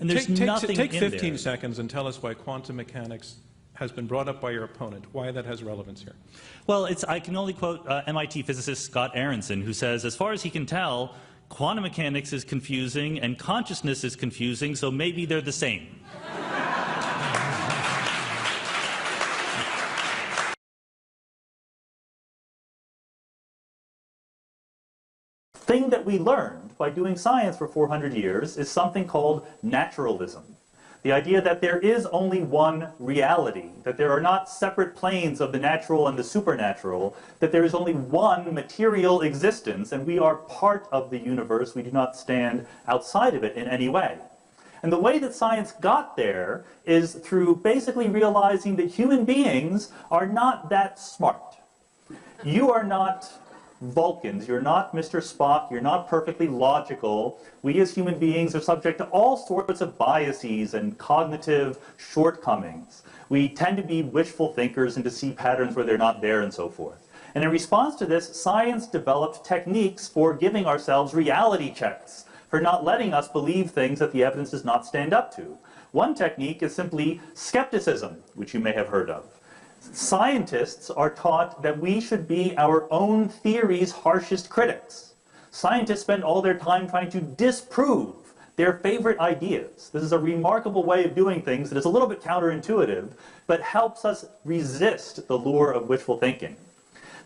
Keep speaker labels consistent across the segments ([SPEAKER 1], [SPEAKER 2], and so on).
[SPEAKER 1] and there's nothing
[SPEAKER 2] take
[SPEAKER 1] in
[SPEAKER 2] 15
[SPEAKER 1] there.
[SPEAKER 2] seconds and tell us why quantum mechanics has been brought up by your opponent, why that has relevance here.
[SPEAKER 1] Well, I can only quote MIT physicist Scott Aronson, who says, as far as he can tell, quantum mechanics is confusing and consciousness is confusing, so maybe they're the same. Thing that we learned by doing science for 400 years is something called naturalism. The idea that there is only one reality, that there are not separate planes of the natural and the supernatural, that there is only one material existence, and we are part of the universe. We do not stand outside of it in any way. And the way that science got there is through basically realizing that human beings are not that smart. You are not Vulcans, you're not Mr. Spock, you're not perfectly logical. We as human beings are subject to all sorts of biases and cognitive shortcomings. We tend to be wishful thinkers and to see patterns where they're not there and so forth. And in response to this, science developed techniques for giving ourselves reality checks, for not letting us believe things that the evidence does not stand up to. One technique is simply skepticism, which you may have heard of. Scientists are taught that we should be our own theory's harshest critics. Scientists spend all their time trying to disprove their favorite ideas. This is a remarkable way of doing things that is a little bit counterintuitive, but helps us resist the lure of wishful thinking.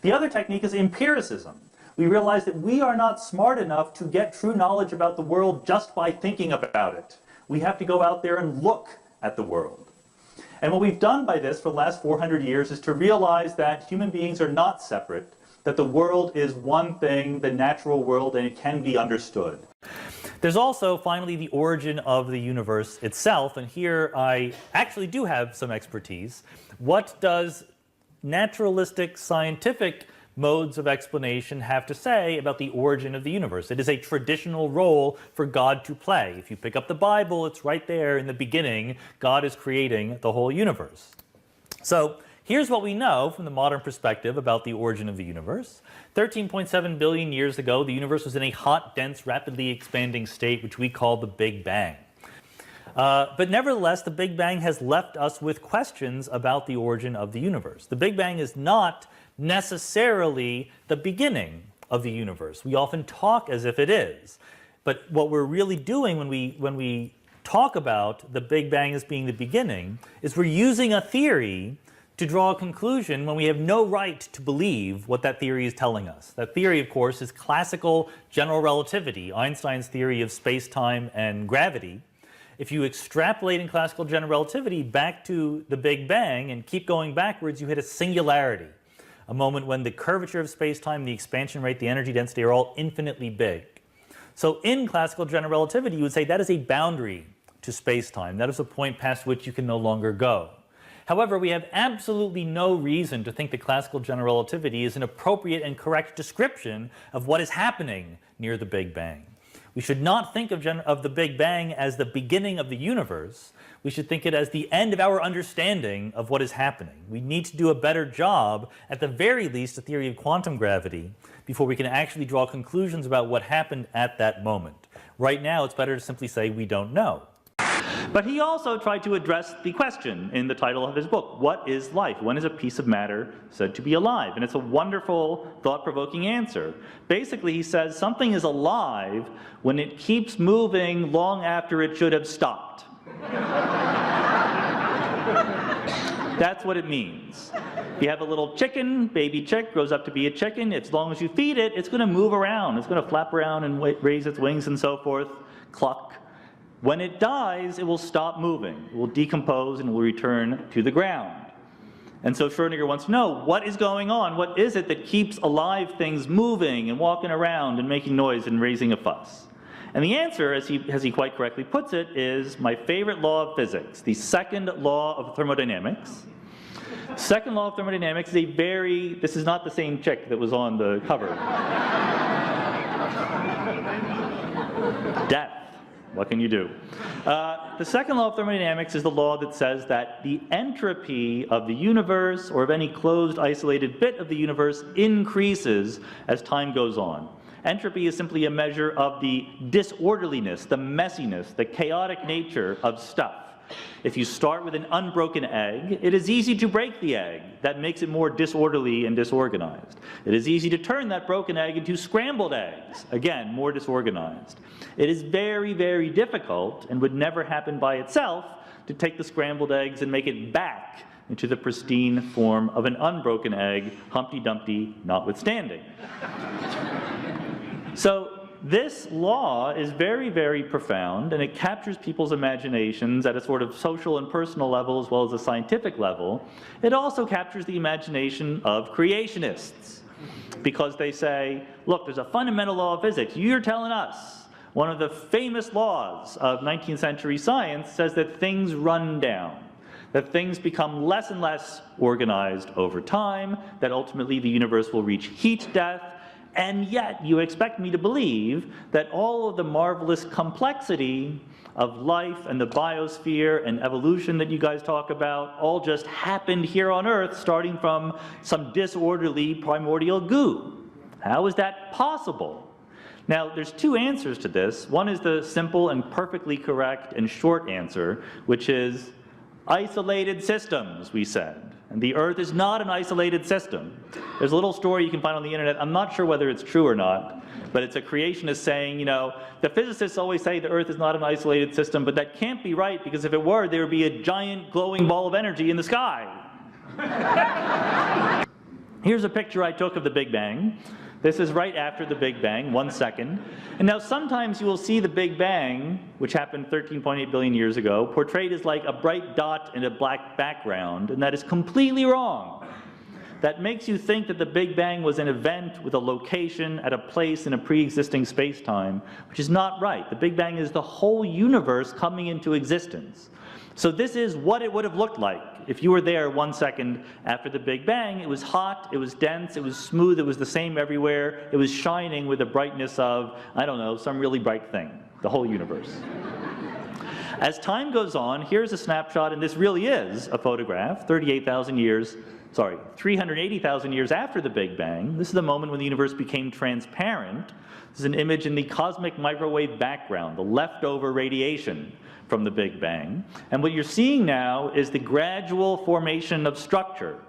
[SPEAKER 1] The other technique is empiricism. We realize that we are not smart enough to get true knowledge about the world just by thinking about it. We have to go out there and look at the world. And what we've done by this for the last 400 years is to realize that human beings are not separate, that the world is one thing, the natural world, and it can be understood. There's also, finally, the origin of the universe itself, and here I actually do have some expertise. What does naturalistic scientific modes of explanation have to say about the origin of the universe? It is a traditional role for God to play. If you pick up the Bible, it's right there in the beginning. God is creating the whole universe. So here's what we know from the modern perspective about the origin of the universe. 13.7 billion years ago, the universe was in a hot, dense, rapidly expanding state, which we call the Big Bang. But nevertheless, the Big Bang has left us with questions about the origin of the universe. The Big Bang is not necessarily the beginning of the universe. We often talk as if it is. But what we're really doing when we talk about the Big Bang as being the beginning is we're using a theory to draw a conclusion when we have no right to believe what that theory is telling us. That theory, of course, is classical general relativity, Einstein's theory of space-time and gravity. If you extrapolate in classical general relativity back to the Big Bang and keep going backwards, you hit a singularity. A moment when the curvature of space-time, the expansion rate, the energy density are all infinitely big. So in classical general relativity, you would say that is a boundary to space-time. That is a point past which you can no longer go. However, we have absolutely no reason to think that classical general relativity is an appropriate and correct description of what is happening near the Big Bang. We should not think of the Big Bang as the beginning of the universe. We should think it as the end of our understanding of what is happening. We need to do a better job, at the very least, the theory of quantum gravity, before we can actually draw conclusions about what happened at that moment. Right now, it's better to simply say we don't know. But he also tried to address the question in the title of his book, what is life? When is a piece of matter said to be alive? And it's a wonderful, thought-provoking answer. Basically, he says something is alive when it keeps moving long after it should have stopped. That's what it means. You have a little chicken, baby chick, grows up to be a chicken. As long as you feed it, it's going to move around. It's going to flap around and raise its wings and so forth, cluck. When it dies, it will stop moving. It will decompose and will return to the ground. And so Schrödinger wants to know, what is going on? What is it that keeps alive things moving and walking around and making noise and raising a fuss? And the answer, as he quite correctly puts it, is my favorite law of physics, the second law of thermodynamics. Second law of thermodynamics is this is not the same chick that was on the cover. Death. What can you do? The second law of thermodynamics is the law that says that the entropy of the universe, or of any closed, isolated bit of the universe, increases as time goes on. Entropy is simply a measure of the disorderliness, the messiness, the chaotic nature of stuff. If you start with an unbroken egg, it is easy to break the egg. That makes it more disorderly and disorganized. It is easy to turn that broken egg into scrambled eggs. Again, more disorganized. It is very, very difficult, and would never happen by itself, to take the scrambled eggs and make it back into the pristine form of an unbroken egg, Humpty Dumpty notwithstanding. So this law is very, very profound, and it captures people's imaginations at a sort of social and personal level as well as a scientific level. It also captures the imagination of creationists, because they say, look, there's a fundamental law of physics. You're telling us one of the famous laws of 19th century science says that things run down, that things become less and less organized over time, that ultimately the universe will reach heat death, and yet you expect me to believe that all of the marvelous complexity of life and the biosphere and evolution that you guys talk about all just happened here on Earth, starting from some disorderly primordial goo. How is that possible? Now, there's two answers to this. One is the simple and perfectly correct and short answer, which is isolated systems, we said. And the Earth is not an isolated system. There's a little story you can find on the internet. I'm not sure whether it's true or not, but it's a creationist saying, you know, the physicists always say the Earth is not an isolated system, but that can't be right, because if it were, there would be a giant glowing ball of energy in the sky. Here's a picture I took of the Big Bang. This is right after the Big Bang, 1 second. And now sometimes you will see the Big Bang, which happened 13.8 billion years ago, portrayed as like a bright dot in a black background, and that is completely wrong. That makes you think that the Big Bang was an event with a location at a place in a pre-existing space-time, which is not right. The Big Bang is the whole universe coming into existence. So this is what it would have looked like if you were there 1 second after the Big Bang. It was hot, it was dense, it was smooth, it was the same everywhere. It was shining with the brightness of, I don't know, some really bright thing, the whole universe. As time goes on, here's a snapshot, and this really is a photograph, 380,000 years after the Big Bang. This is the moment when the universe became transparent. This is an image in the cosmic microwave background, the leftover radiation from the Big Bang. And what you're seeing now is the gradual formation of structure.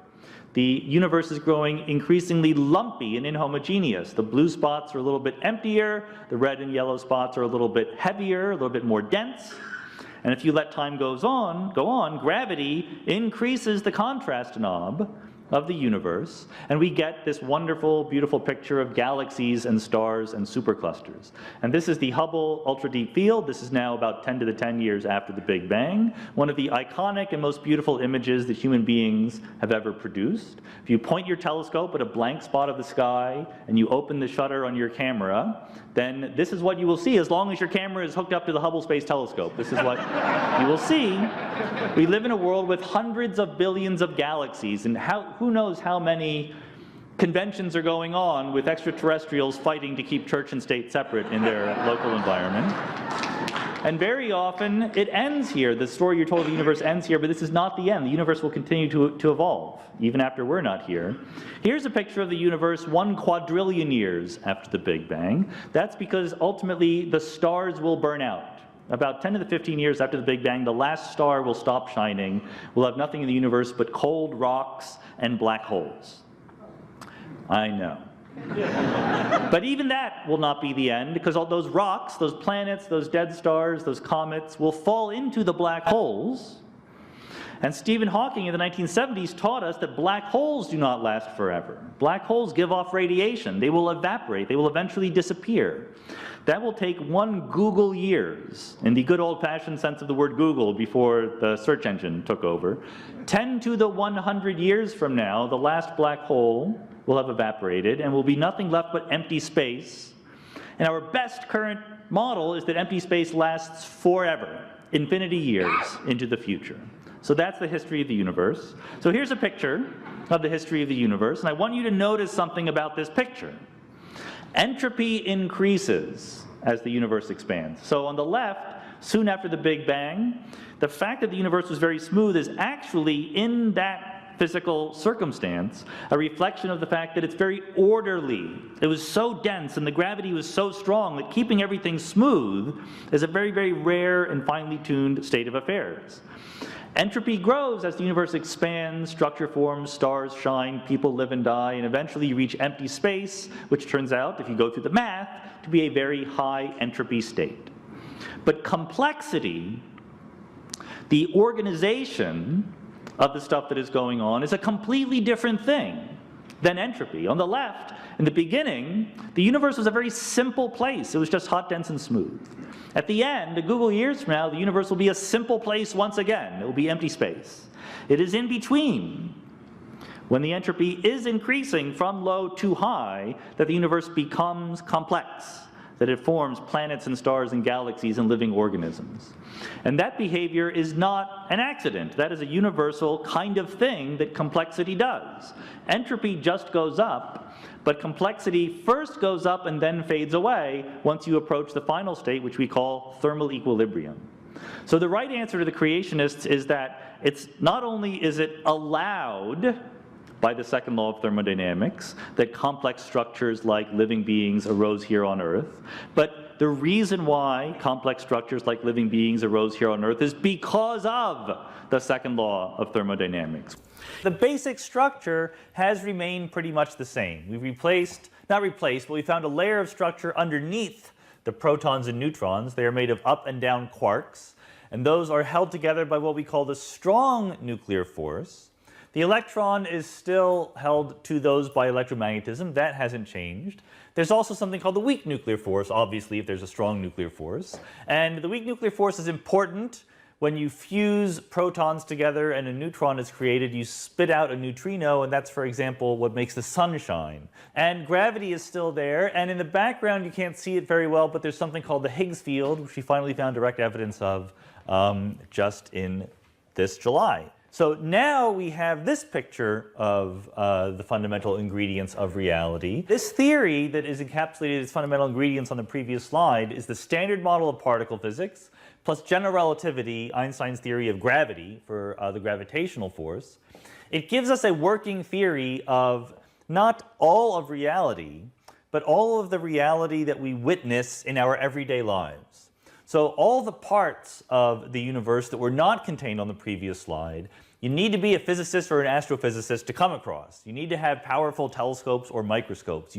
[SPEAKER 1] The universe is growing increasingly lumpy and inhomogeneous. The blue spots are a little bit emptier, the red and yellow spots are a little bit heavier, a little bit more dense. And if you let time go on, gravity increases the contrast knob of the universe, and we get this wonderful, beautiful picture of galaxies and stars and superclusters. And this is the Hubble Ultra Deep Field. This is now about 10 to the 10 years after the Big Bang. One of the iconic and most beautiful images that human beings have ever produced. If you point your telescope at a blank spot of the sky and you open the shutter on your camera, then this is what you will see as long as your camera is hooked up to the Hubble Space Telescope. This is what you will see. We live in a world with hundreds of billions of galaxies, and who knows how many conventions are going on with extraterrestrials fighting to keep church and state separate in their local environment. And very often it ends here. The story you're told of the universe ends here, but this is not the end. The universe will continue to evolve, even after we're not here. Here's a picture of the universe 1 quadrillion years after the Big Bang. That's because ultimately the stars will burn out. About 10 to the 15 years after the Big Bang, the last star will stop shining. We'll have nothing in the universe but cold rocks and black holes. I know. But even that will not be the end, because all those rocks, those planets, those dead stars, those comets will fall into the black holes. And Stephen Hawking in the 1970s taught us that black holes do not last forever. Black holes give off radiation. They will evaporate. They will eventually disappear. That will take 1 Google years, in the good old-fashioned sense of the word Google before the search engine took over. 10 to the 100 years from now, the last black hole will have evaporated and will be nothing left but empty space. And our best current model is that empty space lasts forever, infinity years into the future. So that's the history of the universe. So here's a picture of the history of the universe, and I want you to notice something about this picture. Entropy increases as the universe expands. So on the left, soon after the Big Bang, the fact that the universe was very smooth is actually in that
[SPEAKER 3] physical circumstance, a reflection of the fact that it's very orderly. It was so dense and the gravity was so strong that keeping everything smooth is a very, very rare and finely tuned state of affairs. Entropy grows as the universe expands, structure forms, stars shine, people live and die, and eventually you reach empty space, which turns out, if you go through the math, to be a very high entropy state. But complexity, the organization of the stuff that is going on, is a completely different thing than entropy. On the left, in the beginning, the universe was a very simple place. It was just hot, dense, and smooth. At the end, a Google years from now, the universe will be a simple place once again. It will be empty space. It is in between, when the entropy is increasing from low to high, that the universe becomes complex, that it forms planets and stars and galaxies and living organisms. And that behavior is not an accident. That is a universal kind of thing that complexity does. Entropy just goes up, but complexity first goes up and then fades away once you approach the final state, which we call thermal equilibrium. So the right answer to the creationists is that it's not only is it allowed by the second law of thermodynamics that complex structures like living beings arose here on Earth, but the reason why complex structures like living beings arose here on Earth is because of the second law of thermodynamics.
[SPEAKER 1] The basic structure has remained pretty much the same. We've not replaced, but we found a layer of structure underneath the protons and neutrons. They are made of up and down quarks, and those are held together by what we call the strong nuclear force. The electron is still held to those by electromagnetism. That hasn't changed. There's also something called the weak nuclear force, obviously, if there's a strong nuclear force. And the weak nuclear force is important. When you fuse protons together and a neutron is created, you spit out a neutrino, and that's, for example, what makes the sun shine. And gravity is still there, and in the background you can't see it very well, but there's something called the Higgs field, which we finally found direct evidence of just in this July. So now we have this picture of the fundamental ingredients of reality. This theory that is encapsulated as fundamental ingredients on the previous slide is the standard model of particle physics, plus general relativity, Einstein's theory of gravity for the gravitational force. It gives us a working theory of not all of reality, but all of the reality that we witness in our everyday lives. So all the parts of the universe that were not contained on the previous slide, you need to be a physicist or an astrophysicist to come across. You need to have powerful telescopes or microscopes.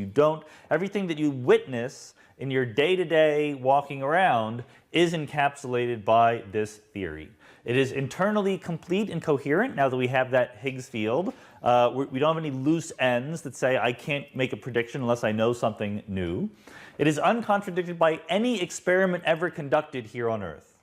[SPEAKER 1] Everything that you witness in your day-to-day walking around is encapsulated by this theory. It is internally complete and coherent now that we have that Higgs field. We don't have any loose ends that say I can't make a prediction unless I know something new. It is uncontradicted by any experiment ever conducted here on Earth.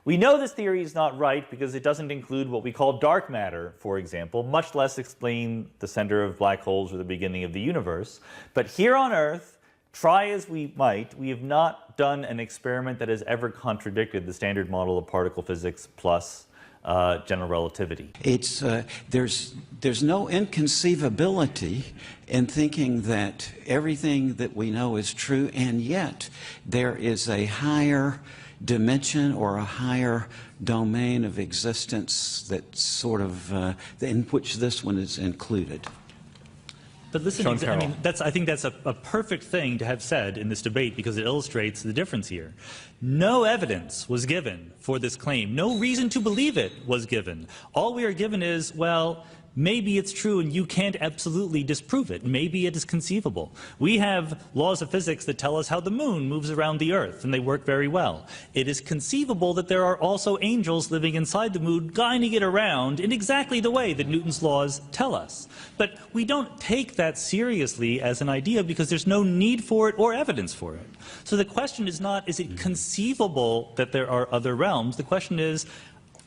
[SPEAKER 1] We know this theory is not right because it doesn't include what we call dark matter, for example, much less explain the center of black holes or the beginning of the universe. But here on Earth, try as we might, we have not done an experiment that has ever contradicted the standard model of particle physics plus general relativity.
[SPEAKER 4] There's no inconceivability in thinking that everything that we know is true, and yet there is a higher dimension or a higher domain of existence that sort of in which this one is included.
[SPEAKER 1] But listen, I mean, I think that's a perfect thing to have said in this debate because it illustrates the difference here. No evidence was given for this claim. No reason to believe it was given. All we are given is, well, maybe it's true and you can't absolutely disprove it. Maybe it is conceivable. We have laws of physics that tell us how the moon moves around the Earth, and they work very well. It is conceivable that there are also angels living inside the moon guiding it around in exactly the way that Newton's laws tell us. But we don't take that seriously as an idea because there's no need for it or evidence for it. So the question is not, is it conceivable that there are other realms? The question is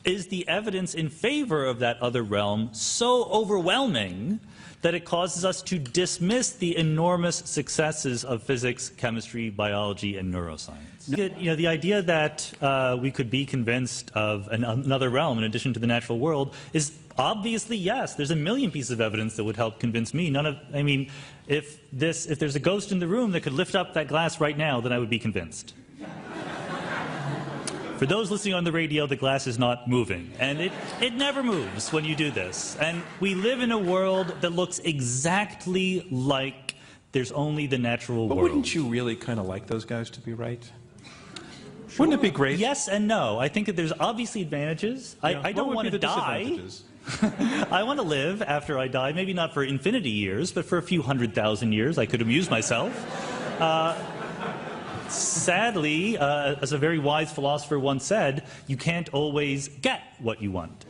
[SPEAKER 1] the evidence in favor of that other realm so overwhelming that it causes us to dismiss the enormous successes of physics, chemistry, biology, and neuroscience? You know, the idea that we could be convinced of another realm in addition to the natural world is obviously yes. There's a million pieces of evidence that would help convince me. If there's a ghost in the room that could lift up that glass right now, then I would be convinced. For those listening on the radio, the glass is not moving, and it never moves when you do this. And we live in a world that looks exactly like there's only the natural
[SPEAKER 2] But
[SPEAKER 1] world.
[SPEAKER 2] wouldn't you really kind of like those guys to be right? Sure. Wouldn't it be great?
[SPEAKER 1] Yes and no. I think that there's obviously advantages.
[SPEAKER 2] Yeah.
[SPEAKER 1] I don't want to die. I want to live after I die, maybe not for infinity years, but for a few 100,000 years. I could amuse myself. Sadly, as a very wise philosopher once said, you can't always get what you want.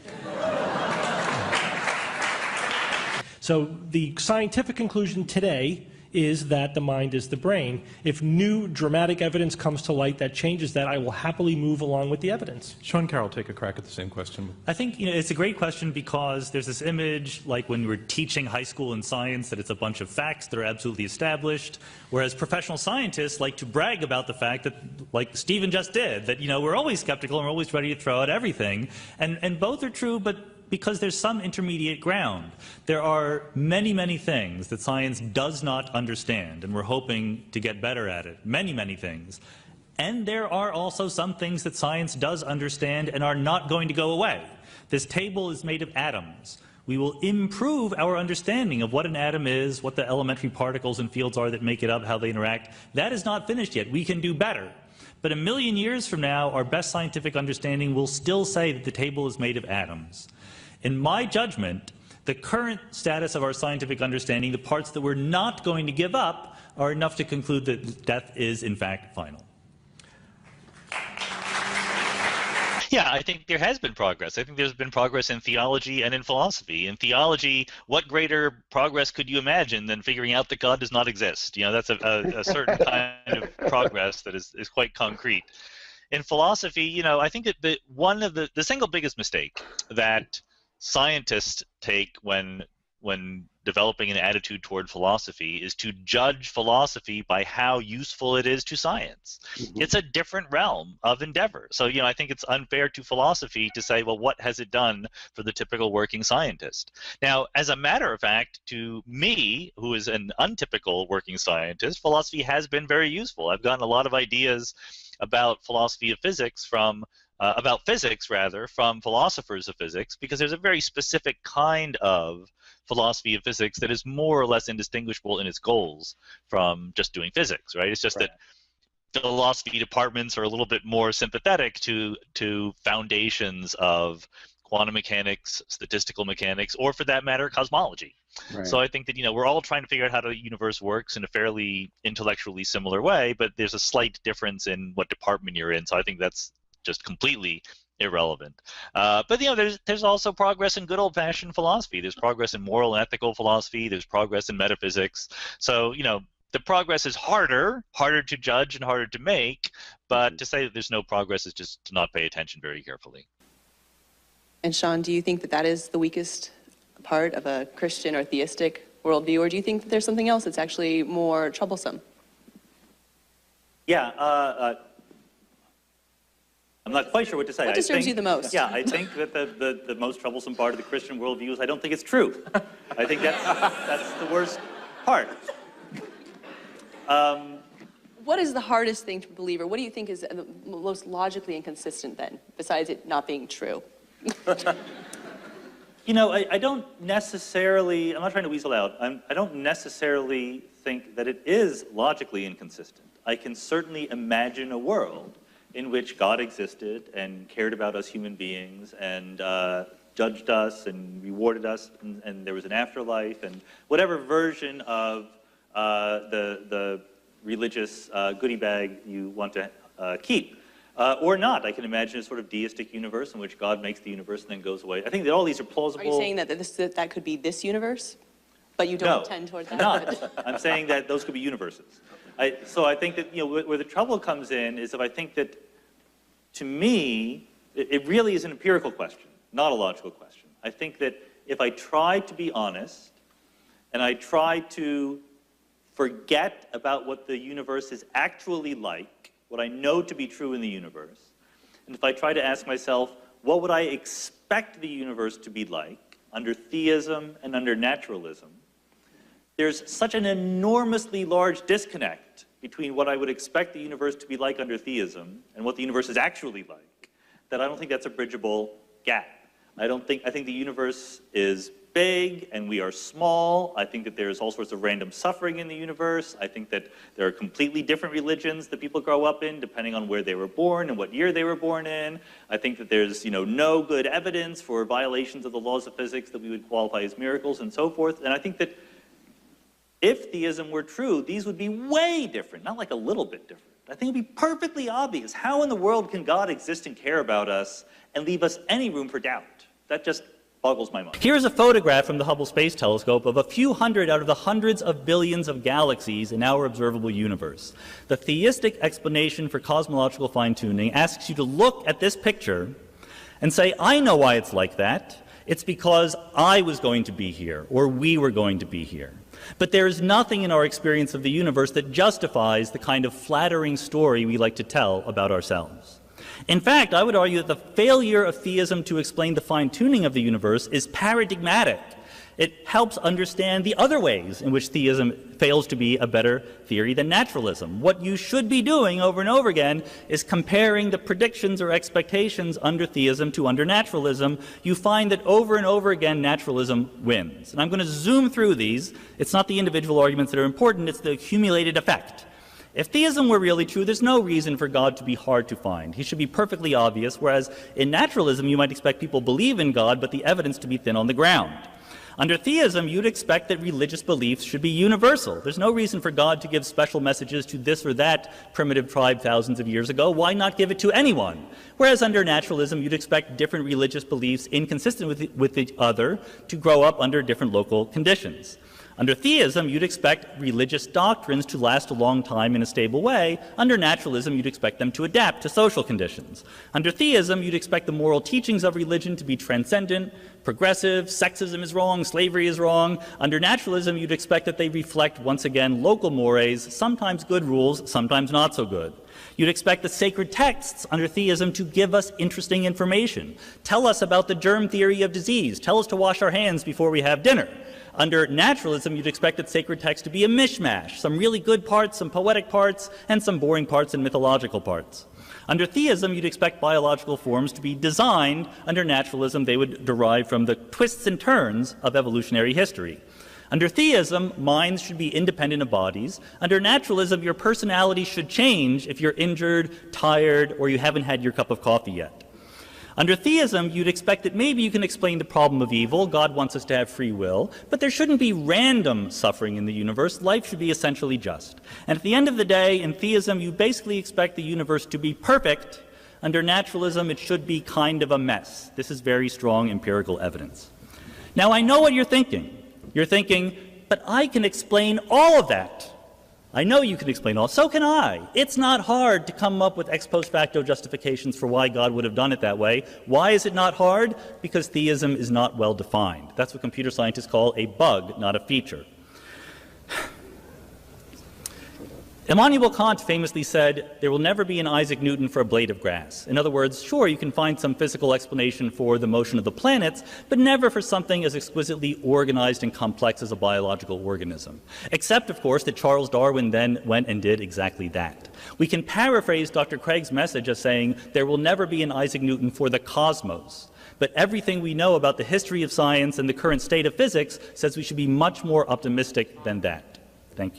[SPEAKER 5] So the scientific conclusion today is that the mind is the brain. If new dramatic evidence comes to light that changes that, I will happily move along with the evidence.
[SPEAKER 2] Sean Carroll, take a crack at the same question.
[SPEAKER 1] I think it's a great question because there's this image, like when we're teaching high school in science, that it's a bunch of facts that are absolutely established, whereas professional scientists like to brag about the fact that, like Stephen just did, that we're always skeptical and we're always ready to throw out everything. And both are true, but because there's some intermediate ground. There are many, many things that science does not understand, and we're hoping to get better at it. Many, many things. And there are also some things that science does understand and are not going to go away. This table is made of atoms. We will improve our understanding of what an atom is, what the elementary particles and fields are that make it up, how they interact. That is not finished yet. We can do better. But a million years from now, our best scientific understanding will still say that the table is made of atoms. In my judgment, the current status of our scientific understanding, the parts that we're not going to give up, are enough to conclude that death is, in fact, final.
[SPEAKER 3] Yeah, I think there has been progress. I think there's been progress in theology and in philosophy. In theology, what greater progress could you imagine than figuring out that God does not exist? That's a certain kind of progress that is quite concrete. In philosophy, I think that one of the single biggest mistake that scientists take when developing an attitude toward philosophy is to judge philosophy by how useful it is to science. Mm-hmm. It's a different realm of endeavor. So, I think it's unfair to philosophy to say, well, what has it done for the typical working scientist? Now, as a matter of fact, to me, who is an untypical working scientist, philosophy has been very useful. I've gotten a lot of ideas about philosophy of physics from philosophers of physics, because there's a very specific kind of philosophy of physics that is more or less indistinguishable in its goals from just doing physics, right? It's just that philosophy departments are a little bit more sympathetic to foundations of quantum mechanics, statistical mechanics, or for that matter, cosmology. Right. So I think that we're all trying to figure out how the universe works in a fairly intellectually similar way, but there's a slight difference in what department you're in. So I think that's just completely irrelevant. But there's also progress in good old-fashioned philosophy. There's progress in moral and ethical philosophy. There's progress in metaphysics. So the progress is harder to judge and harder to make. But to say that there's no progress is just to not pay attention very carefully.
[SPEAKER 6] And Sean, do you think that is the weakest part of a Christian or theistic worldview, or do you think that there's something else that's actually more troublesome?
[SPEAKER 1] Yeah. I'm not quite sure what to say.
[SPEAKER 6] What disturbs you the most?
[SPEAKER 1] Yeah, I think that the most troublesome part of the Christian worldview is I don't think it's true. I think that's the worst part.
[SPEAKER 6] What is the hardest thing to believe, or what do you think is the most logically inconsistent then, besides it not being true?
[SPEAKER 1] I don't necessarily, I'm not trying to weasel out, I don't necessarily think that it is logically inconsistent. I can certainly imagine a world in which God existed and cared about us human beings and judged us and rewarded us, and there was an afterlife, and whatever version of the religious goodie bag you want to keep. Or not. I can imagine a sort of deistic universe in which God makes the universe and then goes away. I think that all these are plausible.
[SPEAKER 6] Are you saying that that could be this universe, but you don't tend towards that?
[SPEAKER 1] Not. I'm saying that those could be universes. So I think that where the trouble comes in is if I think that, to me, it really is an empirical question, not a logical question. I think that if I try to be honest and I try to forget about what the universe is actually like, what I know to be true in the universe, and if I try to ask myself, what would I expect the universe to be like under theism and under naturalism, there's such an enormously large disconnect between what I would expect the universe to be like under theism and what the universe is actually like, that I don't think that's a bridgeable gap. I think the universe is big and we are small. I think that there's all sorts of random suffering in the universe. I think that there are completely different religions that people grow up in depending on where they were born and what year they were born in. I think that there's, no good evidence for violations of the laws of physics that we would qualify as miracles and so forth. And I think that if theism were true, these would be way different, not like a little bit different. I think it'd be perfectly obvious. How in the world can God exist and care about us and leave us any room for doubt? That just boggles my mind. Here's a photograph from the Hubble Space Telescope of a few hundred out of the hundreds of billions of galaxies in our observable universe. The theistic explanation for cosmological fine-tuning asks you to look at this picture and say, I know why it's like that. It's because I was going to be here, or we were going to be here. But there is nothing in our experience of the universe that justifies the kind of flattering story we like to tell about ourselves. In fact, I would argue that the failure of theism to explain the fine-tuning of the universe is paradigmatic. It helps understand the other ways in which theism fails to be a better theory than naturalism. What you should be doing over and over again is comparing the predictions or expectations under theism to under naturalism. You find that over and over again naturalism wins. And I'm going to zoom through these. It's not the individual arguments that are important, it's the accumulated effect. If theism were really true, there's no reason for God to be hard to find. He should be perfectly obvious, whereas in naturalism you might expect people believe in God, but the evidence to be thin on the ground. Under theism, you'd expect that religious beliefs should be universal. There's no reason for God to give special messages to this or that primitive tribe thousands of years ago. Why not give it to anyone? Whereas under naturalism, you'd expect different religious beliefs inconsistent with each other to grow up under different local conditions. Under theism, you'd expect religious doctrines to last a long time in a stable way. Under naturalism, you'd expect them to adapt to social conditions. Under theism, you'd expect the moral teachings of religion to be transcendent, progressive, sexism is wrong, slavery is wrong. Under naturalism, you'd expect that they reflect, once again, local mores, sometimes good rules, sometimes not so good. You'd expect the sacred texts under theism to give us interesting information. Tell us about the germ theory of disease. Tell us to wash our hands before we have dinner. Under naturalism, you'd expect that sacred text to be a mishmash, some really good parts, some poetic parts, and some boring parts and mythological parts. Under theism, you'd expect biological forms to be designed. Under naturalism, they would derive from the twists and turns of evolutionary history. Under theism, minds should be independent of bodies. Under naturalism, your personality should change if you're injured, tired, or you haven't had your cup of coffee yet. Under theism, you'd expect that maybe you can explain the problem of evil. God wants us to have free will, but there shouldn't be random suffering in the universe. Life should be essentially just. And at the end of the day, in theism, you basically expect the universe to be perfect. Under naturalism, it should be kind of a mess. This is very strong empirical evidence. Now, I know what you're thinking. You're thinking, but I can explain all of that. I know you can explain all. So can I. It's not hard to come up with ex post facto justifications for why God would have done it that way. Why is it not hard? Because theism is not well defined. That's what computer scientists call a bug, not a feature. Immanuel Kant famously said, there will never be an Isaac Newton for a blade of grass. In other words, sure, you can find some physical explanation for the motion of the planets, but never for something as exquisitely organized and complex as a biological organism. Except, of course, that Charles Darwin then went and did exactly that. We can paraphrase Dr. Craig's message as saying, there will never be an Isaac Newton for the cosmos. But everything we know about the history of science and the current state of physics says we should be much more optimistic than that. Thank you.